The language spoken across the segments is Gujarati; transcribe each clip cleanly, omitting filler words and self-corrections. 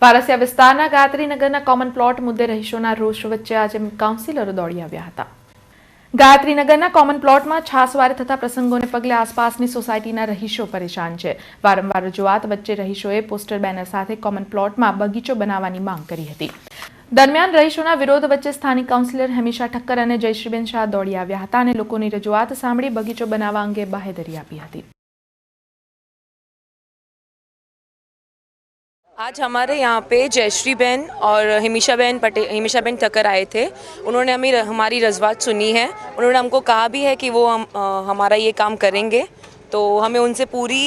પારસિયા વિસ્તારના ગાયત્રીનગરના કોમન પ્લોટ મુદ્દે રહીશોના રોષ વચ્ચે આજે કાઉન્સિલરો દોડી આવ્યા હતા। ગાયત્રીનગરના કોમન પ્લોટમાં છાસવારે થતા પ્રસંગોને પગલે આસપાસની સોસાયટીના રહીશો પરેશાન છે। વારંવાર રજૂઆત વચ્ચે રહીશોએ પોસ્ટર બેનર સાથે કોમન પ્લોટમાં બગીચો બનાવવાની માંગ કરી હતી। દરમિયાન રહીશોના વિરોધ વચ્ચે સ્થાનિક કાઉન્સિલર હેમિશા ઠક્કર અને જયશ્રીબેન શાહ દોડી આવ્યા હતા અને લોકોની રજૂઆત સાંભળી બગીચો બનાવવા અંગે બાહેધરી આપી હતી। आज हमारे यहाँ पे जयश्री बहन और हिमिशा बहन ठक्कर आए थे। उन्होंने हमारी रज़वात सुनी है। उन्होंने हमको कहा भी है कि वो हमारा ये काम करेंगे, तो हमें उनसे पूरी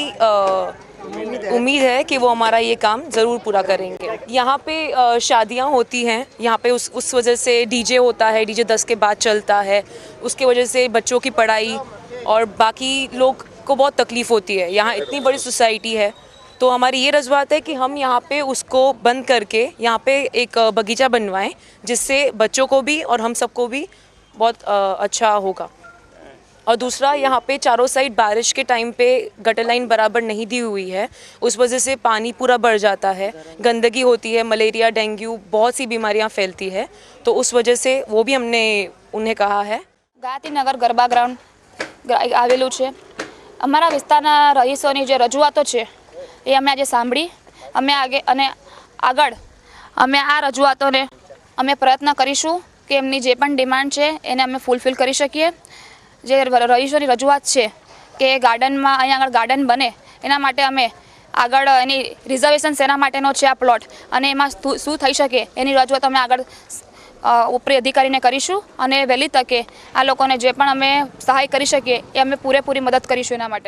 उम्मीद है कि वो हमारा ये काम ज़रूर पूरा करेंगे। यहाँ पे शादियाँ होती हैं, यहाँ पे उस वजह से डीजे होता है, डीजे 10 के बाद चलता है, उसके वजह से बच्चों की पढ़ाई और बाकी लोग को बहुत तकलीफ़ होती है। यहाँ इतनी बड़ी सोसाइटी है, तो हमारी ये रज़वात है कि हम यहाँ पे उसको बंद करके यहाँ पे एक बगीचा बनवाएं, जिससे बच्चों को भी और हम सबको भी बहुत अच्छा होगा। और दूसरा, यहाँ पे चारों साइड बारिश के टाइम पे गटर लाइन बराबर नहीं दी हुई है, उस वजह से पानी पूरा भर जाता है, गंदगी होती है, मलेरिया डेंगू बहुत सी बीमारियाँ फैलती है, तो उस वजह से वो भी हमने उन्हें कहा है। ગાયત્રીનગર ગરબા ગ્રાઉન્ડ આવેલું છે। અમારા વિસ્તારના રહીશોની જે રજૂઆતો છે એ અમે આજે સાંભળી આગળ અમે આ રજૂઆતોને અમે પ્રયત્ન કરીશું કે એમની જે પણ ડિમાન્ડ છે એને અમે ફૂલફિલ કરી શકીએ। જે રહીશોની રજૂઆત છે કે ગાર્ડનમાં અહીંયા આગળ ગાર્ડન બને એના માટે અમે આગળ એની રિઝર્વેશન શેના માટેનો છે આ પ્લોટ અને એમાં શું થઈ શકે એની રજૂઆત અમે આગળ ઉપરી અધિકારીને કરીશું અને વહેલી તકે આ લોકોને જે પણ અમે સહાય કરી શકીએ એ અમે પૂરેપૂરી મદદ કરીશું એના માટે।